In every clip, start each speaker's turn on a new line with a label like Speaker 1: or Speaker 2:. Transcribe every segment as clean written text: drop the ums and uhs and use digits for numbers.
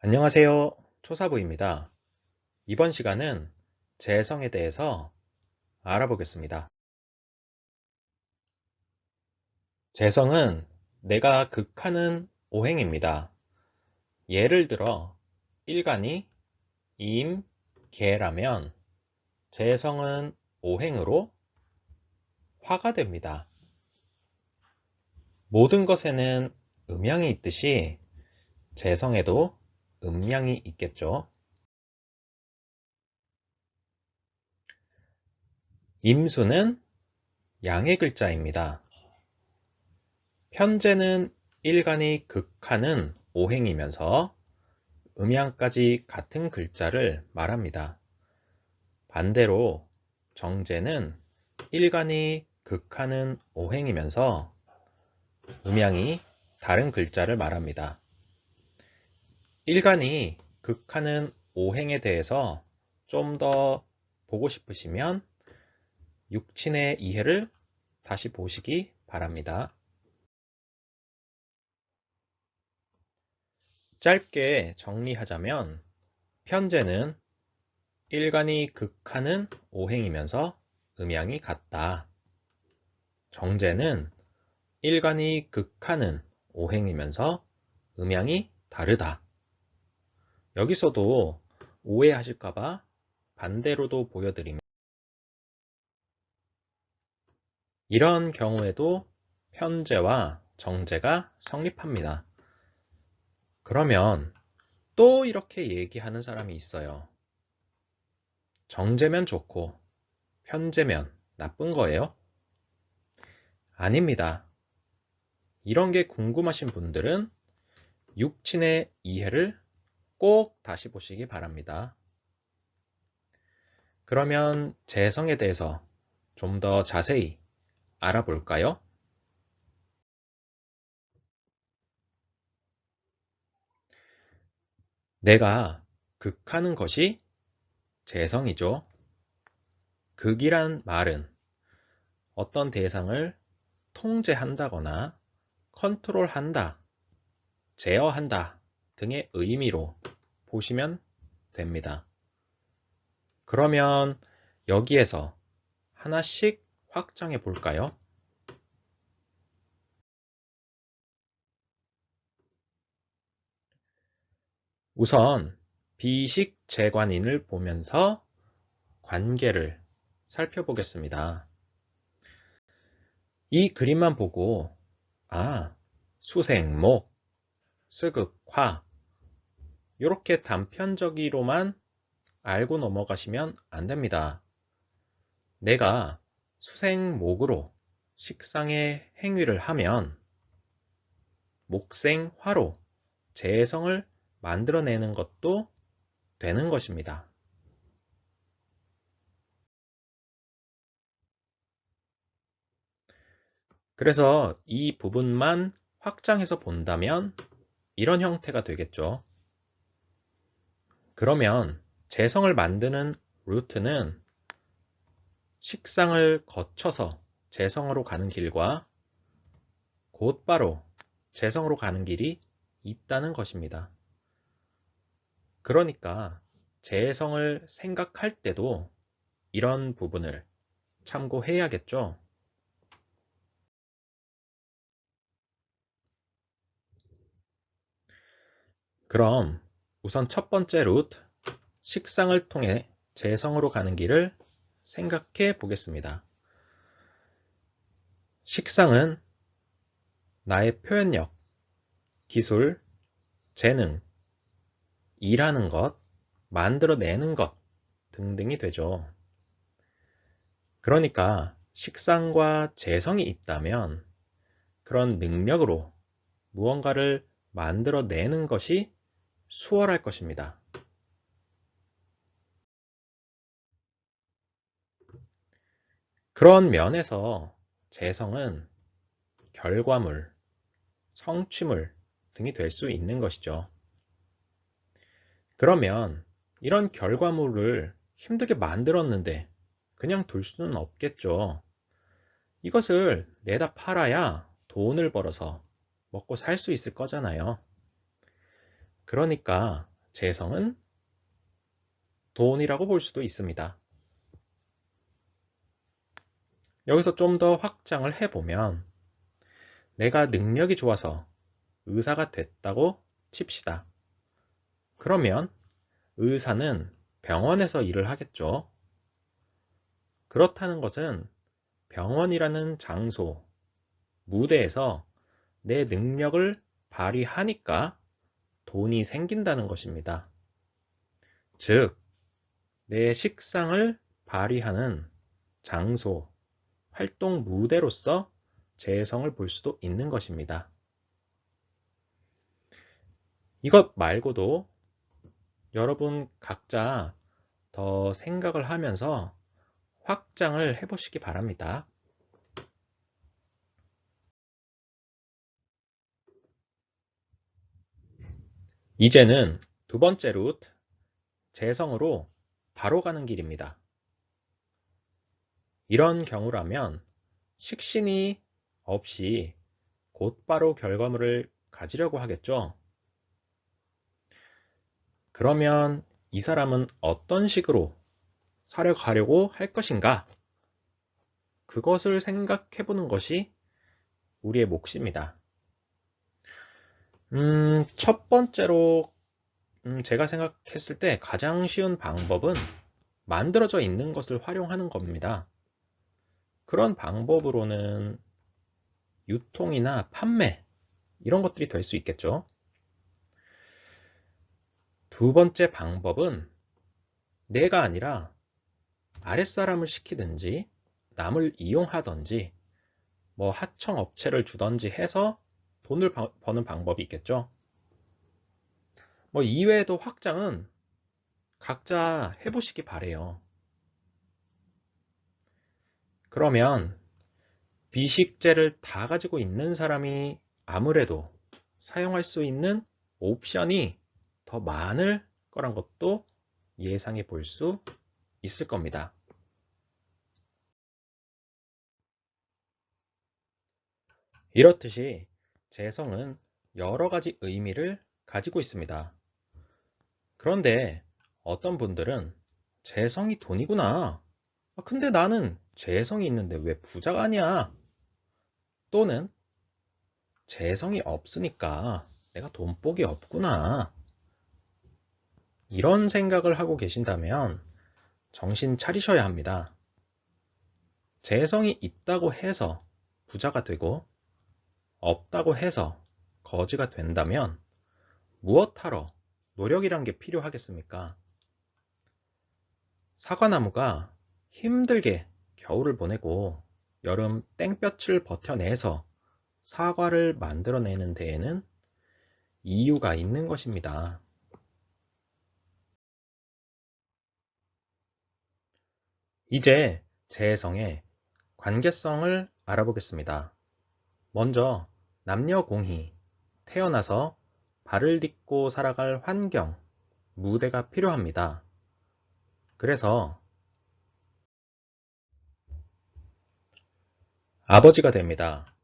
Speaker 1: 안녕하세요. 초사부입니다. 이번 시간은 재성에 대해서 알아보겠습니다. 재성은 내가 극하는 오행입니다. 예를 들어 일간이 임, 개라면 재성은 오행으로 화가 됩니다. 모든 것에는 음양이 있듯이 재성에도 음양이 있겠죠. 임수는 양의 글자입니다. 편재는 일간이 극하는 오행이면서 음양까지 같은 글자를 말합니다. 반대로 정제는 일간이 극하는 오행이면서 음양이 다른 글자를 말합니다. 일간이 극하는 오행에 대해서 좀 더 보고 싶으시면 육친의 이해를 다시 보시기 바랍니다. 짧게 정리하자면 편제는 일간이 극하는 오행이면서 음양이 같다. 정제는 일간이 극하는 오행이면서 음양이 다르다. 여기서도 오해하실까봐 반대로도 보여드립니다. 이런 경우에도 편제와 정제가 성립합니다. 그러면 또 이렇게 얘기하는 사람이 있어요. 정제면 좋고 편제면 나쁜 거예요? 아닙니다. 이런 게 궁금하신 분들은 육친의 이해를 꼭 다시 보시기 바랍니다. 그러면 재성에 대해서 좀 더 자세히 알아볼까요? 내가 극하는 것이 재성이죠. 극이란 말은 어떤 대상을 통제한다거나 컨트롤한다, 제어한다 등의 의미로 보시면 됩니다. 그러면 여기에서 하나씩 확장해 볼까요? 우선 비식재관인을 보면서 관계를 살펴보겠습니다. 이 그림만 보고 수생목, 스극화 이렇게 단편적으로만 알고 넘어가시면 안 됩니다. 내가 수생목으로 식상의 행위를 하면 목생화로 재성을 만들어내는 것도 되는 것입니다. 그래서 이 부분만 확장해서 본다면 이런 형태가 되겠죠. 그러면 재성을 만드는 루트는 식상을 거쳐서 재성으로 가는 길과 곧바로 재성으로 가는 길이 있다는 것입니다. 그러니까 재성을 생각할 때도 이런 부분을 참고해야겠죠. 그럼 우선 첫 번째 루트, 식상을 통해 재성으로 가는 길을 생각해 보겠습니다. 식상은 나의 표현력, 기술, 재능, 일하는 것, 만들어내는 것 등등이 되죠. 그러니까 식상과 재성이 있다면 그런 능력으로 무언가를 만들어내는 것이 수월할 것입니다. 그런 면에서 재성은 결과물, 성취물 등이 될 수 있는 것이죠. 그러면 이런 결과물을 힘들게 만들었는데 그냥 둘 수는 없겠죠. 이것을 내다 팔아야 돈을 벌어서 먹고 살 수 있을 거잖아요. 그러니까 재성은 돈이라고 볼 수도 있습니다. 여기서 좀 더 확장을 해보면 내가 능력이 좋아서 의사가 됐다고 칩시다. 그러면 의사는 병원에서 일을 하겠죠. 그렇다는 것은 병원이라는 장소, 무대에서 내 능력을 발휘하니까 돈이 생긴다는 것입니다. 즉, 내 식상을 발휘하는 장소, 활동 무대로서 재성을 볼 수도 있는 것입니다. 이것 말고도 여러분 각자 더 생각을 하면서 확장을 해보시기 바랍니다. 이제는 두 번째 루트, 재성으로 바로 가는 길입니다. 이런 경우라면 식신이 없이 곧바로 결과물을 가지려고 하겠죠. 그러면 이 사람은 어떤 식으로 살아가려고 할 것인가? 그것을 생각해 보는 것이 우리의 몫입니다. 첫 번째로 제가 생각했을 때 가장 쉬운 방법은 만들어져 있는 것을 활용하는 겁니다. 그런 방법으로는 유통이나 판매 이런 것들이 될 수 있겠죠. 두 번째 방법은 내가 아니라 아랫사람을 시키든지 남을 이용하든지 뭐 하청업체를 주든지 해서 돈을 버는 방법이 있겠죠. 뭐 이외에도 확장은 각자 해보시기 바래요. 그러면 비식재를 다 가지고 있는 사람이 아무래도 사용할 수 있는 옵션이 더 많을 거란 것도 예상해 볼 수 있을 겁니다. 이렇듯이 재성은 여러 가지 의미를 가지고 있습니다. 그런데 어떤 분들은 재성이 돈이구나. 근데 나는 재성이 있는데 왜 부자가 아니야? 또는 재성이 없으니까 내가 돈복이 없구나. 이런 생각을 하고 계신다면 정신 차리셔야 합니다. 재성이 있다고 해서 부자가 되고 없다고 해서 거지가 된다면 무엇하러 노력이란 게 필요하겠습니까? 사과나무가 힘들게 겨울을 보내고 여름 땡볕을 버텨내서 사과를 만들어내는 데에는 이유가 있는 것입니다. 이제 재성의 관계성을 알아보겠습니다. 먼저 남녀 공히 태어나서 발을 딛고 살아갈 환경, 무대가 필요합니다. 그래서 아버지가 됩니다.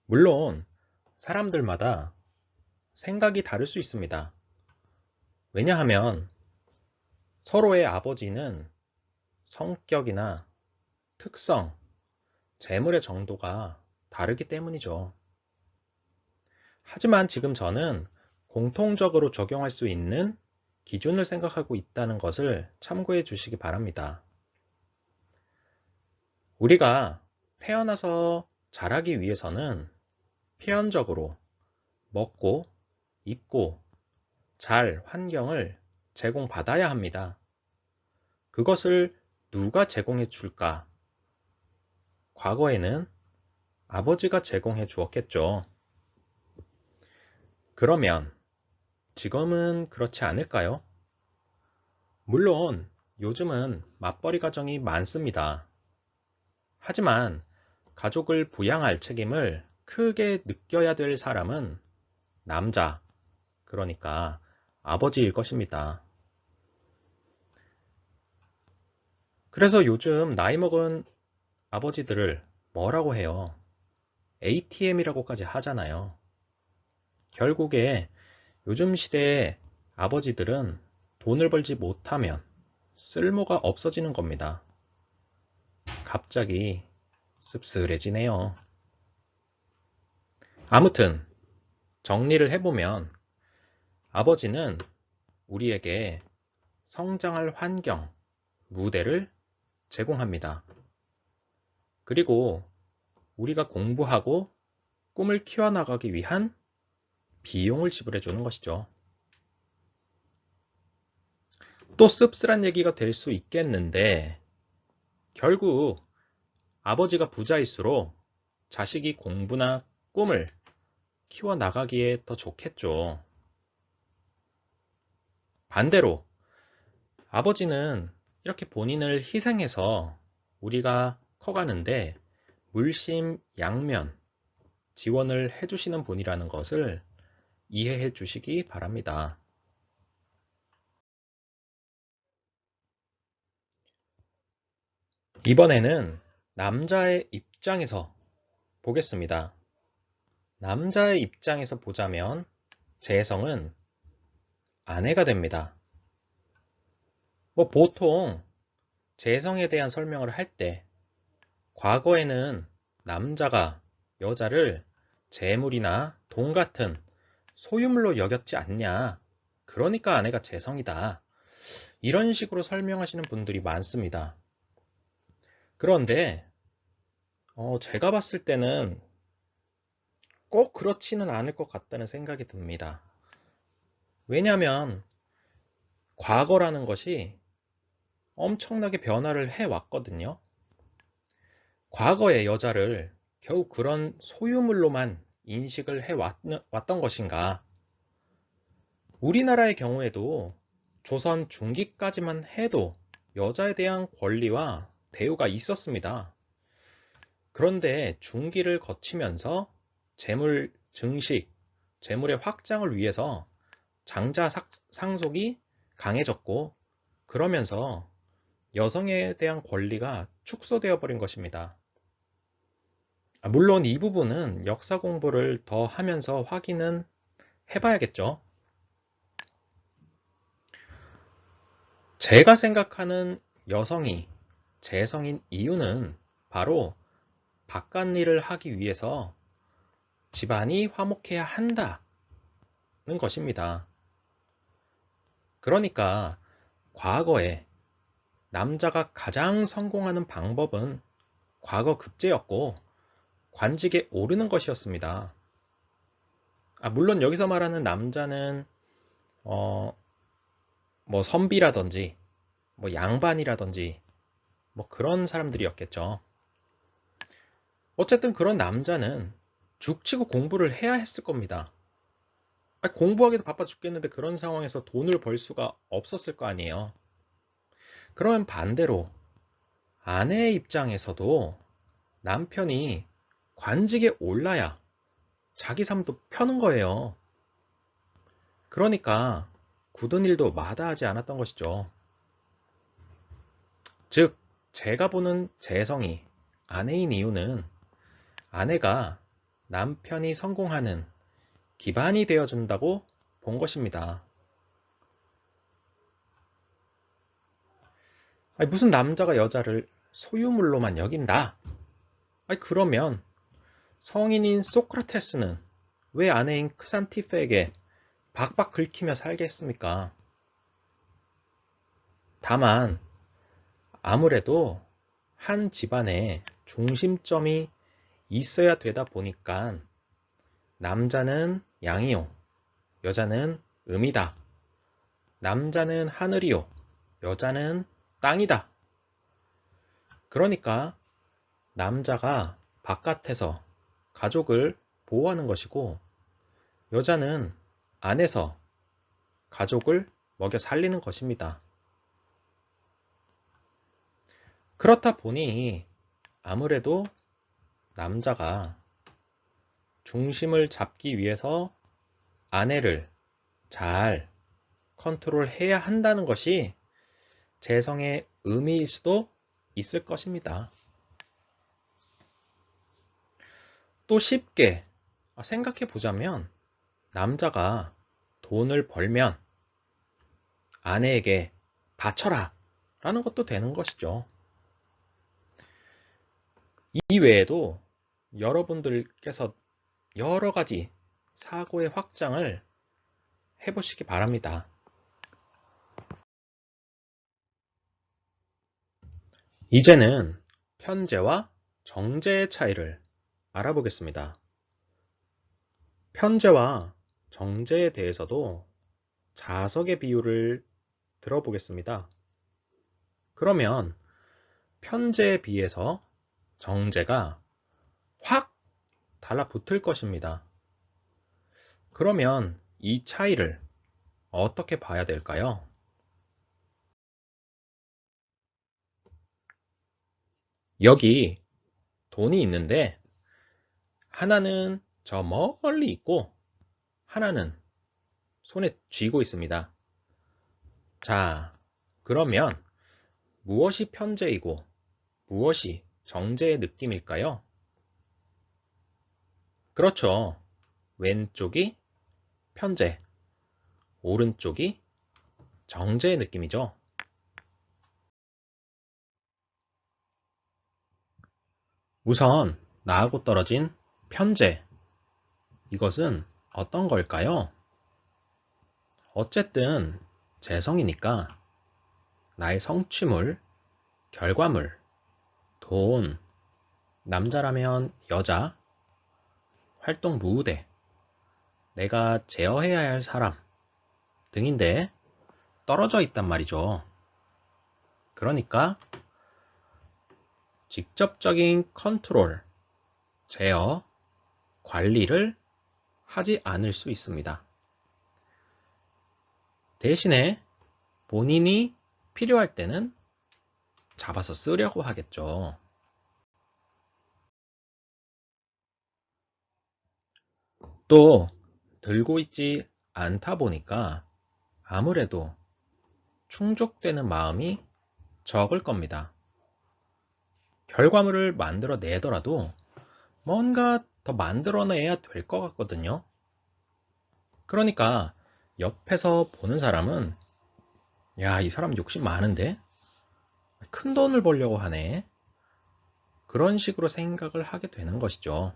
Speaker 1: 물론 사람들마다 생각이 다를 수 있습니다. 왜냐하면 서로의 아버지는 성격이나 특성, 재물의 정도가 다르기 때문이죠. 하지만 지금 저는 공통적으로 적용할 수 있는 기준을 생각하고 있다는 것을 참고해 주시기 바랍니다. 우리가 태어나서 자라기 위해서는 필연적으로 먹고, 입고, 잘 환경을 제공받아야 합니다. 그것을 누가 제공해 줄까? 과거에는 아버지가 제공해 주었겠죠. 그러면 지금은 그렇지 않을까요? 물론 요즘은 맞벌이 가정이 많습니다. 하지만 가족을 부양할 책임을 크게 느껴야 될 사람은 남자, 그러니까 아버지일 것입니다. 그래서 요즘 나이 먹은 아버지들을 뭐라고 해요? ATM이라고까지 하잖아요. 결국에 요즘 시대에 아버지들은 돈을 벌지 못하면 쓸모가 없어지는 겁니다. 갑자기 씁쓸해지네요. 아무튼 정리를 해보면 아버지는 우리에게 성장할 환경, 무대를 제공합니다. 그리고 우리가 공부하고 꿈을 키워나가기 위한 비용을 지불해 주는 것이죠. 또 씁쓸한 얘기가 될 수 있겠는데 결국 아버지가 부자일수록 자식이 공부나 꿈을 키워나가기에 더 좋겠죠. 반대로 아버지는 이렇게 본인을 희생해서 우리가 커가는데 물심양면 지원을 해주시는 분이라는 것을 이해해 주시기 바랍니다. 이번에는 남자의 입장에서 보겠습니다. 남자의 입장에서 보자면 재성은 아내가 됩니다. 보통 재성에 대한 설명을 할 때 과거에는 남자가 여자를 재물이나 돈 같은 소유물로 여겼지 않냐. 그러니까 아내가 재성이다. 이런 식으로 설명하시는 분들이 많습니다. 그런데 제가 봤을 때는 꼭 그렇지는 않을 것 같다는 생각이 듭니다. 왜냐하면 과거라는 것이 엄청나게 변화를 해왔거든요. 과거의 여자를 겨우 그런 소유물로만 인식을 해왔던 것인가? 우리나라의 경우에도 조선 중기까지만 해도 여자에 대한 권리와 대우가 있었습니다. 그런데 중기를 거치면서 재물 증식, 재물의 확장을 위해서 장자 상속이 강해졌고 그러면서 여성에 대한 권리가 축소되어 버린 것입니다. 물론 이 부분은 역사 공부를 더 하면서 확인은 해봐야겠죠. 제가 생각하는 여성이 재성인 이유는 바로 바깥일을 하기 위해서 집안이 화목해야 한다는 것입니다. 그러니까 과거에 남자가 가장 성공하는 방법은 과거 급제였고 관직에 오르는 것이었습니다. 물론 여기서 말하는 남자는 선비라든지 양반이라든지 그런 사람들이었겠죠. 어쨌든 그런 남자는 죽치고 공부를 해야 했을 겁니다. 공부하기도 바빠 죽겠는데 그런 상황에서 돈을 벌 수가 없었을 거 아니에요. 그러면 반대로 아내의 입장에서도 남편이 관직에 올라야 자기 삶도 펴는 거예요. 그러니까 굳은 일도 마다하지 않았던 것이죠. 즉, 제가 보는 재성이 아내인 이유는 아내가 남편이 성공하는 기반이 되어준다고 본 것입니다. 무슨 남자가 여자를 소유물로만 여긴다? 그러면 성인인 소크라테스는 왜 아내인 크산티페에게 박박 긁히며 살겠습니까? 다만 아무래도 한 집안에 중심점이 있어야 되다 보니까 남자는 양이요, 여자는 음이다. 남자는 하늘이요, 여자는 땅이다. 그러니까 남자가 바깥에서 가족을 보호하는 것이고 여자는 안에서 가족을 먹여 살리는 것입니다. 그렇다 보니 아무래도 남자가 중심을 잡기 위해서 아내를 잘 컨트롤해야 한다는 것이 재성의 의미일 수도 있을 것입니다. 또 쉽게 생각해 보자면 남자가 돈을 벌면 아내에게 바쳐라 라는 것도 되는 것이죠. 이 외에도 여러분들께서 여러 가지 사고의 확장을 해보시기 바랍니다. 이제는 편제와 정제의 차이를 알아보겠습니다. 편제와 정제에 대해서도 자석의 비율을 들어보겠습니다. 그러면 편제에 비해서 정제가 확 달라붙을 것입니다. 그러면 이 차이를 어떻게 봐야 될까요? 여기 돈이 있는데 하나는 저 멀리 있고 하나는 손에 쥐고 있습니다. 자, 그러면 무엇이 편제이고 무엇이 정제의 느낌일까요? 그렇죠. 왼쪽이 편제, 오른쪽이 정제의 느낌이죠. 우선 나하고 떨어진 편제, 이것은 어떤 걸까요? 어쨌든 재성이니까 나의 성취물, 결과물, 돈, 남자라면 여자, 활동 무대, 내가 제어해야 할 사람 등인데 떨어져 있단 말이죠. 그러니까 직접적인 컨트롤, 제어, 관리를 하지 않을 수 있습니다. 대신에 본인이 필요할 때는 잡아서 쓰려고 하겠죠. 또 들고 있지 않다 보니까 아무래도 충족되는 마음이 적을 겁니다. 결과물을 만들어내더라도 뭔가 더 만들어내야 될 것 같거든요. 그러니까 옆에서 보는 사람은 야, 이 사람 욕심 많은데? 큰 돈을 벌려고 하네. 그런 식으로 생각을 하게 되는 것이죠.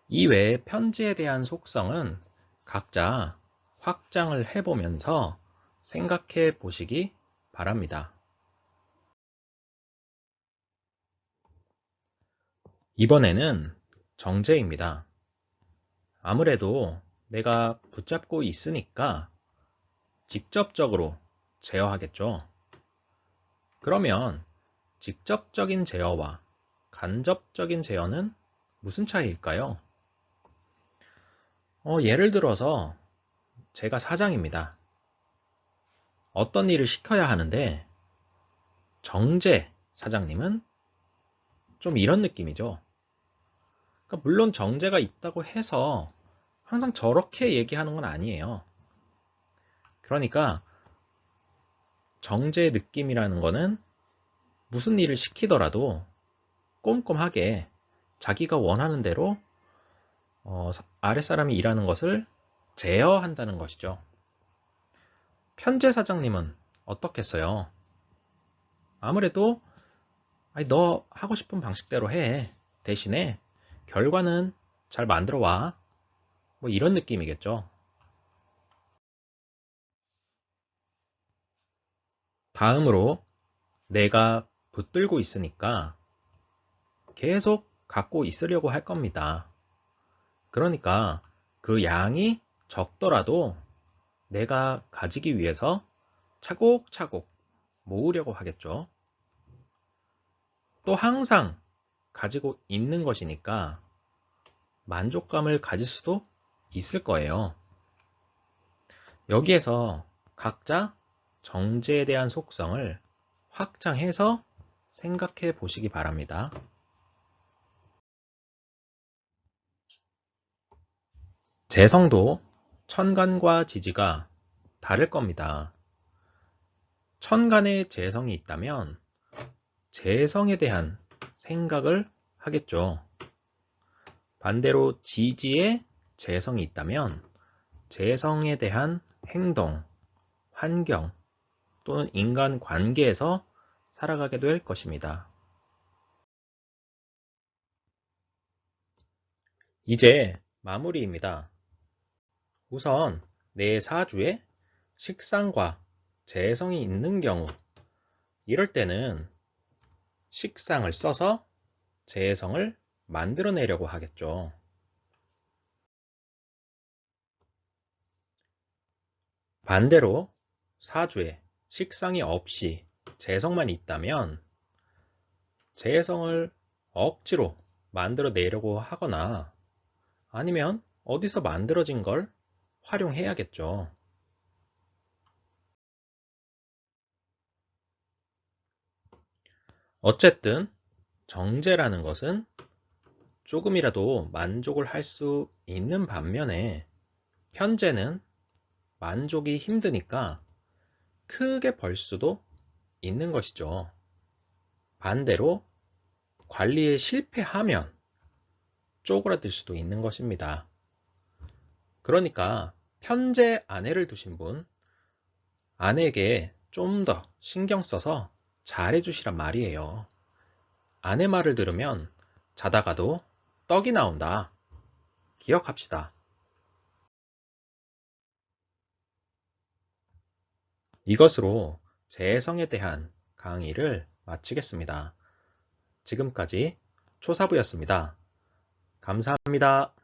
Speaker 1: 이 외에 편지에 대한 속성은 각자 확장을 해보면서 생각해 보시기 바랍니다. 이번에는 정제입니다. 아무래도 내가 붙잡고 있으니까 직접적으로 제어하겠죠. 그러면 직접적인 제어와 간접적인 제어는 무슨 차이일까요? 예를 들어서 제가 사장입니다. 어떤 일을 시켜야 하는데 정제 사장님은 좀 이런 느낌이죠. 그러니까 물론 정제가 있다고 해서 항상 저렇게 얘기하는 건 아니에요. 그러니까 정제의 느낌이라는 거는 무슨 일을 시키더라도 꼼꼼하게 자기가 원하는 대로 아랫사람이 일하는 것을 제어한다는 것이죠. 편제 사장님은 어떻겠어요? 아무래도 아니, 너 하고 싶은 방식대로 해. 대신에 결과는 잘 만들어 와. 뭐 이런 느낌이겠죠. 다음으로 내가 붙들고 있으니까 계속 갖고 있으려고 할 겁니다. 그러니까 그 양이 적더라도 내가 가지기 위해서 차곡차곡 모으려고 하겠죠. 또 항상 가지고 있는 것이니까 만족감을 가질 수도 있을 거예요. 여기에서 각자 정제에 대한 속성을 확장해서 생각해 보시기 바랍니다. 재성도 천간과 지지가 다를 겁니다. 천간에 재성이 있다면 재성에 대한 생각을 하겠죠. 반대로 지지에 재성이 있다면 재성에 대한 행동, 환경 또는 인간 관계에서 살아가게 될 것입니다. 이제 마무리입니다. 우선 내 사주에 식상과 재성이 있는 경우, 이럴 때는 식상을 써서 재성을 만들어내려고 하겠죠. 반대로 사주에 식상이 없이 재성만 있다면 재성을 억지로 만들어내려고 하거나 아니면 어디서 만들어진 걸 활용해야겠죠. 어쨌든 정제라는 것은 조금이라도 만족을 할 수 있는 반면에 현재는 만족이 힘드니까 크게 벌 수도 있는 것이죠. 반대로 관리에 실패하면 쪼그라들 수도 있는 것입니다. 그러니까 현재 아내를 두신 분, 아내에게 좀 더 신경 써서 잘해주시란 말이에요. 아내 말을 들으면 자다가도 떡이 나온다. 기억합시다. 이것으로 재성에 대한 강의를 마치겠습니다. 지금까지 초사부였습니다. 감사합니다.